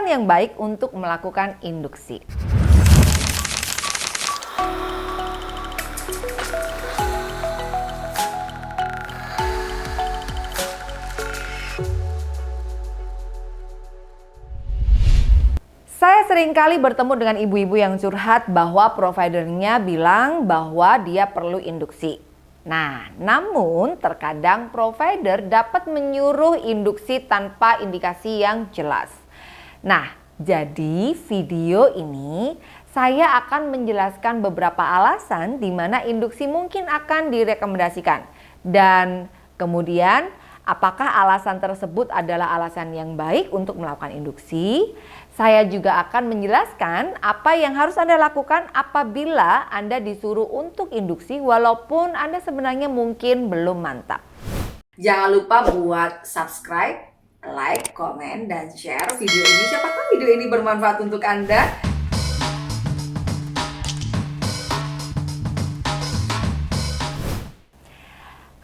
alasan yang baik untuk melakukan induksi. Saya seringkali bertemu dengan ibu-ibu yang curhat bahwa providernya bilang bahwa dia perlu induksi. Nah, namun terkadang provider dapat menyuruh induksi tanpa indikasi yang jelas. Nah, jadi video ini saya akan menjelaskan beberapa alasan di mana induksi mungkin akan direkomendasikan. Dan kemudian apakah alasan tersebut adalah alasan yang baik untuk melakukan induksi? Saya juga akan menjelaskan apa yang harus Anda lakukan apabila Anda disuruh untuk induksi walaupun Anda sebenarnya mungkin belum mantap. Jangan lupa buat subscribe, like, komen, dan share video ini. Siapa tahu video ini bermanfaat untuk Anda.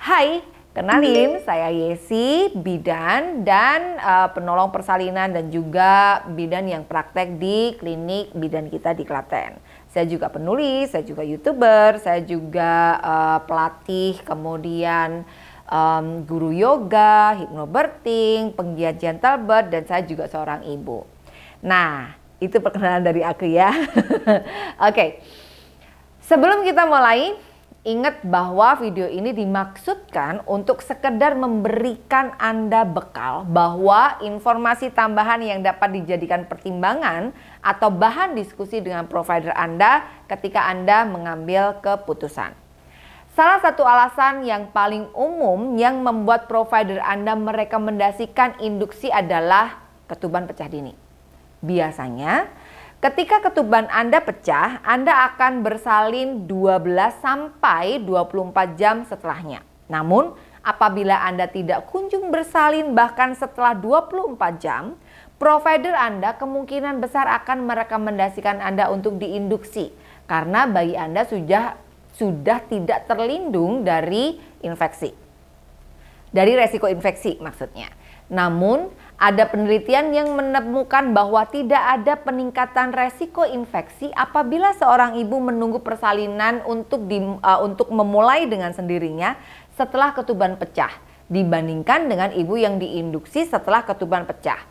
Hai, kenalin, saya Yesi, bidan dan penolong persalinan dan juga bidan yang praktek di klinik bidan kita di Klaten. Saya juga penulis, saya juga YouTuber, saya juga pelatih, kemudian guru yoga, hypnobirthing, penggiat gentle birth, dan saya juga seorang ibu. Nah, itu perkenalan dari aku ya. Oke, sebelum kita mulai, ingat bahwa video ini dimaksudkan untuk sekedar memberikan Anda bekal bahwa informasi tambahan yang dapat dijadikan pertimbangan atau bahan diskusi dengan provider Anda ketika Anda mengambil keputusan. Salah satu alasan yang paling umum yang membuat provider Anda merekomendasikan induksi adalah ketuban pecah dini. Biasanya, ketika ketuban Anda pecah, Anda akan bersalin 12 sampai 24 jam setelahnya. Namun, apabila Anda tidak kunjung bersalin bahkan setelah 24 jam, provider Anda kemungkinan besar akan merekomendasikan Anda untuk diinduksi karena bayi Anda sudah tidak terlindung dari infeksi. Dari resiko infeksi maksudnya. Namun, ada penelitian yang menemukan bahwa tidak ada peningkatan resiko infeksi apabila seorang ibu menunggu persalinan untuk memulai dengan sendirinya setelah ketuban pecah dibandingkan dengan ibu yang diinduksi setelah ketuban pecah.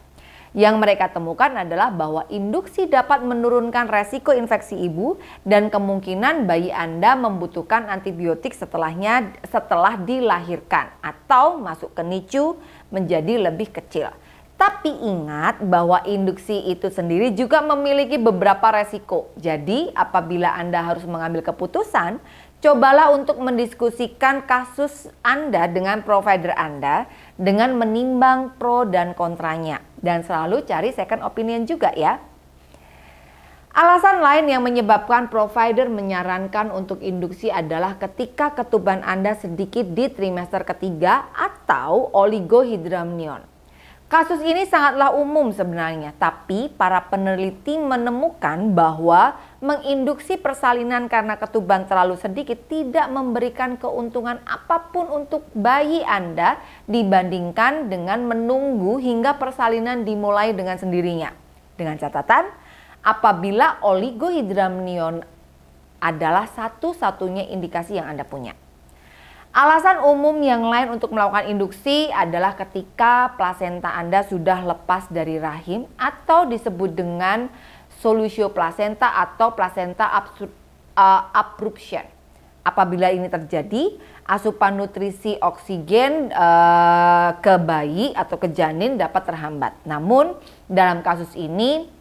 Yang mereka temukan adalah bahwa induksi dapat menurunkan resiko infeksi ibu dan kemungkinan bayi Anda membutuhkan antibiotik setelah dilahirkan atau masuk ke NICU menjadi lebih kecil. Tapi ingat bahwa induksi itu sendiri juga memiliki beberapa resiko. Jadi apabila Anda harus mengambil keputusan, cobalah untuk mendiskusikan kasus Anda dengan provider Anda dengan menimbang pro dan kontranya. Dan selalu cari second opinion juga ya. Alasan lain yang menyebabkan provider menyarankan untuk induksi adalah ketika ketuban Anda sedikit di trimester ketiga atau oligohydramnion. Kasus ini sangatlah umum sebenarnya, tapi para peneliti menemukan bahwa menginduksi persalinan karena ketuban terlalu sedikit tidak memberikan keuntungan apapun untuk bayi Anda dibandingkan dengan menunggu hingga persalinan dimulai dengan sendirinya. Dengan catatan, apabila oligohydramnion adalah satu-satunya indikasi yang Anda punya. Alasan umum yang lain untuk melakukan induksi adalah ketika plasenta Anda sudah lepas dari rahim atau disebut dengan solusio placenta atau placenta abruption. Apabila ini terjadi, asupan nutrisi oksigen ke bayi atau ke janin dapat terhambat. Namun dalam kasus ini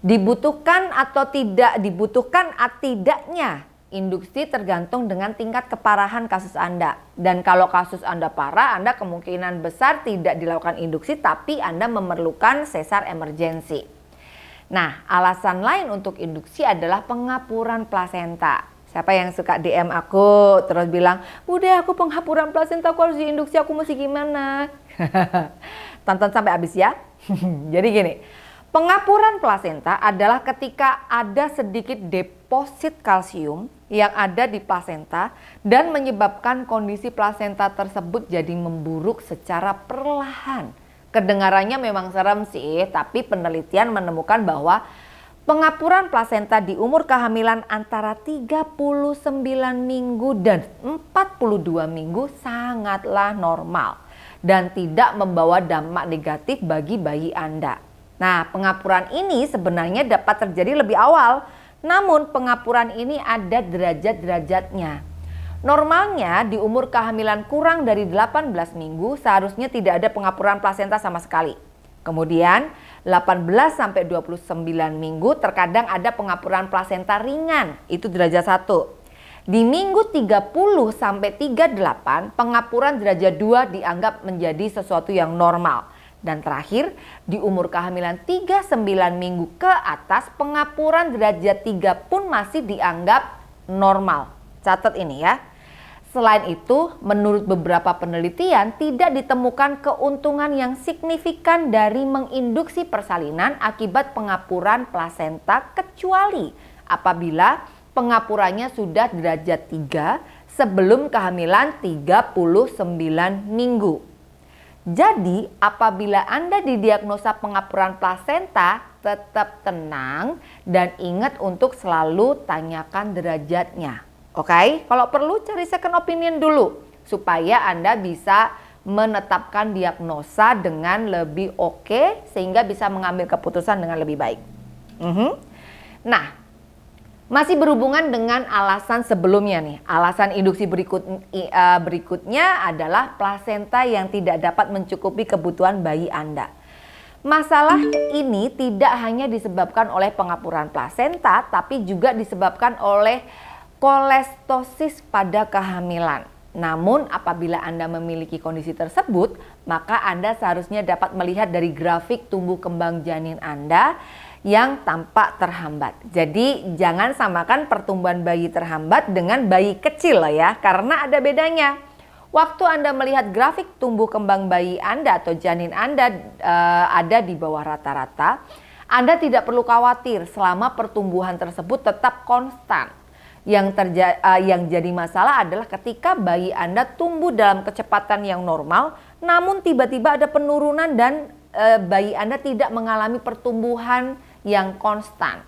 dibutuhkan atau tidaknya induksi tergantung dengan tingkat keparahan kasus Anda. Dan kalau kasus Anda parah, Anda kemungkinan besar tidak dilakukan induksi tapi Anda memerlukan sesar emergency. Nah, alasan lain untuk induksi adalah pengapuran plasenta. Siapa yang suka DM aku terus bilang, "Udah aku penghapuran plasenta, aku harus diinduksi, aku mesti gimana?" Tonton sampai habis ya. Jadi gini, pengapuran plasenta adalah ketika ada sedikit deposit kalsium yang ada di plasenta dan menyebabkan kondisi plasenta tersebut jadi memburuk secara perlahan Kedengarannya memang serem sih, tapi penelitian menemukan bahwa pengapuran plasenta di umur kehamilan antara 39 minggu dan 42 minggu sangatlah normal dan tidak membawa dampak negatif bagi bayi Anda. Nah, pengapuran ini sebenarnya dapat terjadi lebih awal, namun pengapuran ini ada derajat-derajatnya. Normalnya di umur kehamilan kurang dari 18 minggu seharusnya tidak ada pengapuran plasenta sama sekali. Kemudian 18 sampai 29 minggu terkadang ada pengapuran plasenta ringan, itu derajat 1. Di minggu 30 sampai 38 pengapuran derajat 2 dianggap menjadi sesuatu yang normal. Dan terakhir di umur kehamilan 39 minggu ke atas pengapuran derajat 3 pun masih dianggap normal. Catat ini ya. Selain itu, menurut beberapa penelitian tidak ditemukan keuntungan yang signifikan dari menginduksi persalinan akibat pengapuran plasenta kecuali apabila pengapurannya sudah derajat 3 sebelum kehamilan 39 minggu. Jadi, apabila Anda didiagnosa pengapuran plasenta, tetap tenang dan ingat untuk selalu tanyakan derajatnya. Oke, kalau perlu cari second opinion dulu supaya Anda bisa menetapkan diagnosa dengan lebih oke sehingga bisa mengambil keputusan dengan lebih baik. Nah, masih berhubungan dengan alasan sebelumnya nih. Alasan induksi berikutnya adalah plasenta yang tidak dapat mencukupi kebutuhan bayi Anda. Masalah ini tidak hanya disebabkan oleh pengapuran plasenta, tapi juga disebabkan oleh kolestosis pada kehamilan. Namun apabila Anda memiliki kondisi tersebut, maka Anda seharusnya dapat melihat dari grafik tumbuh kembang janin Anda yang tampak terhambat. Jadi jangan samakan pertumbuhan bayi terhambat dengan bayi kecil ya, karena ada bedanya. Waktu Anda melihat grafik tumbuh kembang bayi Anda atau janin Anda ada di bawah rata-rata, Anda tidak perlu khawatir selama pertumbuhan tersebut tetap konstan. Yang jadi masalah adalah ketika bayi Anda tumbuh dalam kecepatan yang normal, namun tiba-tiba ada penurunan dan bayi Anda tidak mengalami pertumbuhan yang konstan.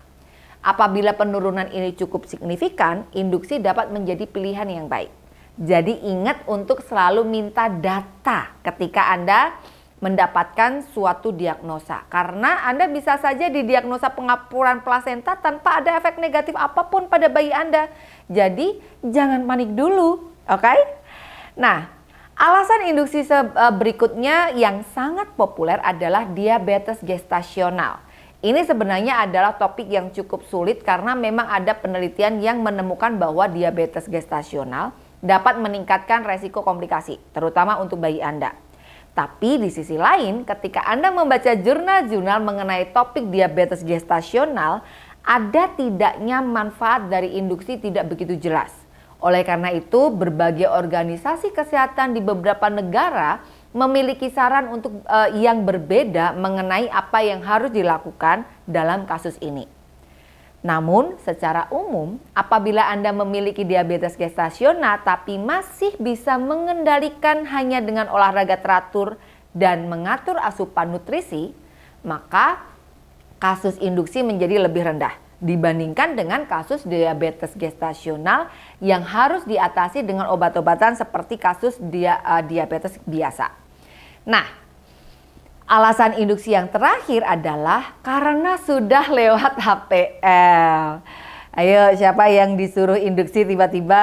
Apabila penurunan ini cukup signifikan, induksi dapat menjadi pilihan yang baik. Jadi ingat untuk selalu minta data ketika Anda mendapatkan suatu diagnosa, karena Anda bisa saja didiagnosa pengapuran plasenta tanpa ada efek negatif apapun pada bayi Anda. Jadi jangan panik dulu, oke? Nah, alasan induksi berikutnya yang sangat populer adalah diabetes gestasional. Ini sebenarnya adalah topik yang cukup sulit karena memang ada penelitian yang menemukan bahwa diabetes gestasional dapat meningkatkan resiko komplikasi, terutama untuk bayi Anda. Tapi di sisi lain, ketika Anda membaca jurnal-jurnal mengenai topik diabetes gestasional, ada tidaknya manfaat dari induksi tidak begitu jelas. Oleh karena itu, berbagai organisasi kesehatan di beberapa negara memiliki saran untuk yang berbeda mengenai apa yang harus dilakukan dalam kasus ini. Namun, secara umum, apabila Anda memiliki diabetes gestasional tapi masih bisa mengendalikan hanya dengan olahraga teratur dan mengatur asupan nutrisi, maka kasus induksi menjadi lebih rendah dibandingkan dengan kasus diabetes gestasional yang harus diatasi dengan obat-obatan seperti kasus diabetes biasa. Nah, alasan induksi yang terakhir adalah karena sudah lewat HPL. Ayo, siapa yang disuruh induksi tiba-tiba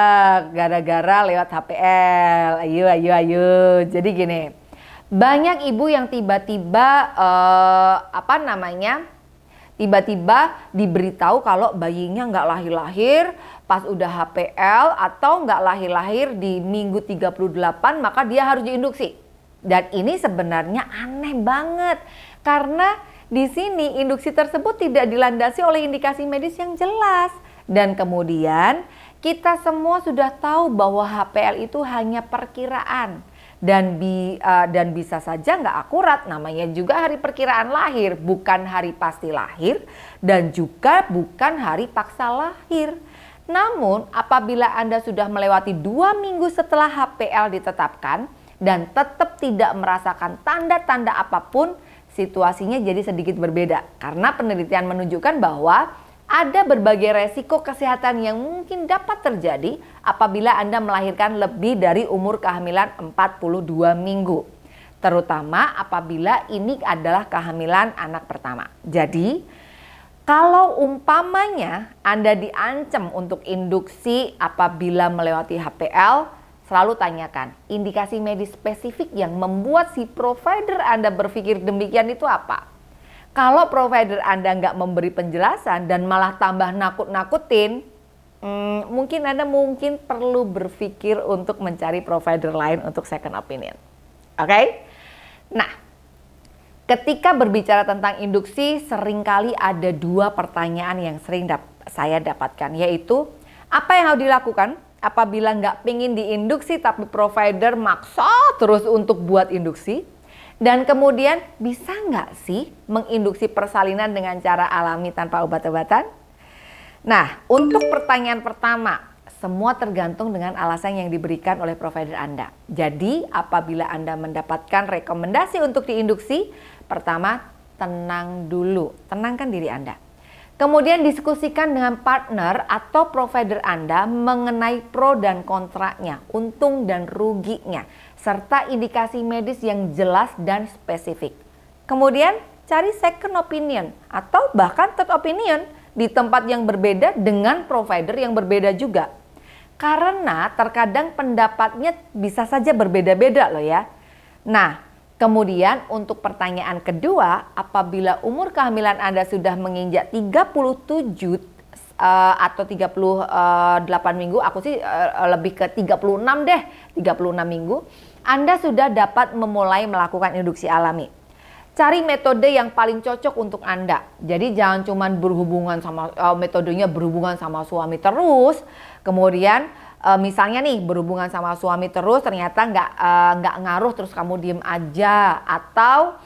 gara-gara lewat HPL? Ayo. Jadi gini, banyak ibu yang tiba-tiba tiba-tiba diberitahu kalau bayinya nggak lahir-lahir pas udah HPL atau nggak lahir-lahir di minggu 38, maka dia harus diinduksi. Dan ini sebenarnya aneh banget karena di sini induksi tersebut tidak dilandasi oleh indikasi medis yang jelas. Dan kemudian kita semua sudah tahu bahwa HPL itu hanya perkiraan dan bisa saja nggak akurat. Namanya juga hari perkiraan lahir, bukan hari pasti lahir dan juga bukan hari paksa lahir. Namun apabila Anda sudah melewati 2 minggu setelah HPL ditetapkan dan tetap tidak merasakan tanda-tanda apapun, situasinya jadi sedikit berbeda. Karena penelitian menunjukkan bahwa ada berbagai resiko kesehatan yang mungkin dapat terjadi apabila Anda melahirkan lebih dari umur kehamilan 42 minggu. Terutama apabila ini adalah kehamilan anak pertama. Jadi, kalau umpamanya Anda diancam untuk induksi apabila melewati HPL, selalu tanyakan indikasi medis spesifik yang membuat si provider Anda berpikir demikian itu apa. Kalau provider Anda nggak memberi penjelasan dan malah tambah nakut-nakutin, mungkin Anda perlu berpikir untuk mencari provider lain untuk second opinion. Oke? Nah, ketika berbicara tentang induksi, seringkali ada dua pertanyaan yang sering saya dapatkan, yaitu apa yang harus dilakukan apabila nggak pingin diinduksi tapi provider maksa terus untuk buat induksi, dan kemudian bisa nggak sih menginduksi persalinan dengan cara alami tanpa obat-obatan? Nah, untuk pertanyaan pertama, semua tergantung dengan alasan yang diberikan oleh provider Anda. Jadi, apabila Anda mendapatkan rekomendasi untuk diinduksi, pertama, tenang dulu, tenangkan diri Anda. Kemudian diskusikan dengan partner atau provider Anda mengenai pro dan kontranya, untung dan ruginya, serta indikasi medis yang jelas dan spesifik. Kemudian cari second opinion atau bahkan third opinion di tempat yang berbeda dengan provider yang berbeda juga. Karena terkadang pendapatnya bisa saja berbeda-beda loh ya. Nah, kemudian untuk pertanyaan kedua, apabila umur kehamilan Anda sudah menginjak 37 atau 38 minggu, aku sih lebih ke 36 deh, 36 minggu, Anda sudah dapat memulai melakukan induksi alami. Cari metode yang paling cocok untuk Anda. Jadi jangan cuma metodenya berhubungan sama suami terus. Kemudian misalnya nih berhubungan sama suami terus ternyata nggak ngaruh terus kamu diem aja, atau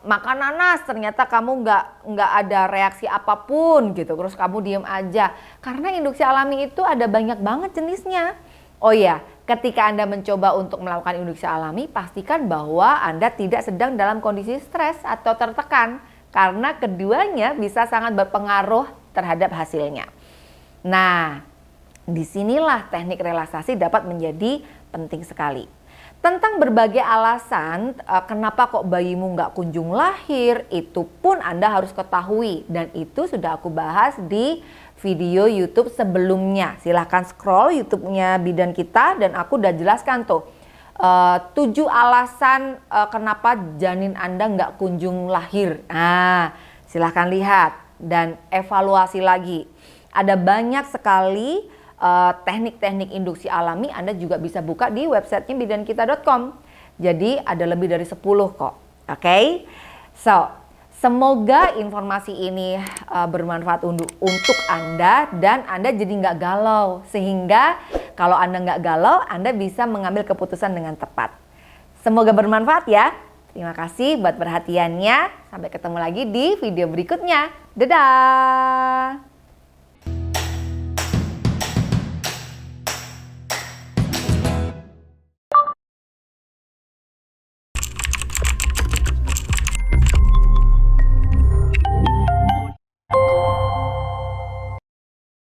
makan nanas ternyata kamu nggak ada reaksi apapun gitu terus kamu diem aja. Karena induksi alami itu ada banyak banget jenisnya. Oh iya, ketika Anda mencoba untuk melakukan induksi alami, pastikan bahwa Anda tidak sedang dalam kondisi stres atau tertekan, karena keduanya bisa sangat berpengaruh terhadap hasilnya. Nah, disinilah teknik relaksasi dapat menjadi penting sekali. Tentang berbagai alasan kenapa kok bayimu nggak kunjung lahir, itu pun Anda harus ketahui, dan itu sudah aku bahas di video YouTube sebelumnya. Silahkan scroll YouTube-nya Bidan Kita dan aku udah jelaskan tuh 7 alasan kenapa janin Anda nggak kunjung lahir. Nah, silahkan lihat dan evaluasi lagi. Ada banyak sekali teknik-teknik induksi alami. Anda juga bisa buka di websitenya bidankita.com. Jadi ada lebih dari 10 kok. Oke? So, semoga informasi ini bermanfaat untuk Anda dan Anda jadi nggak galau. Sehingga kalau Anda nggak galau, Anda bisa mengambil keputusan dengan tepat. Semoga bermanfaat ya. Terima kasih buat perhatiannya. Sampai ketemu lagi di video berikutnya. Dadah!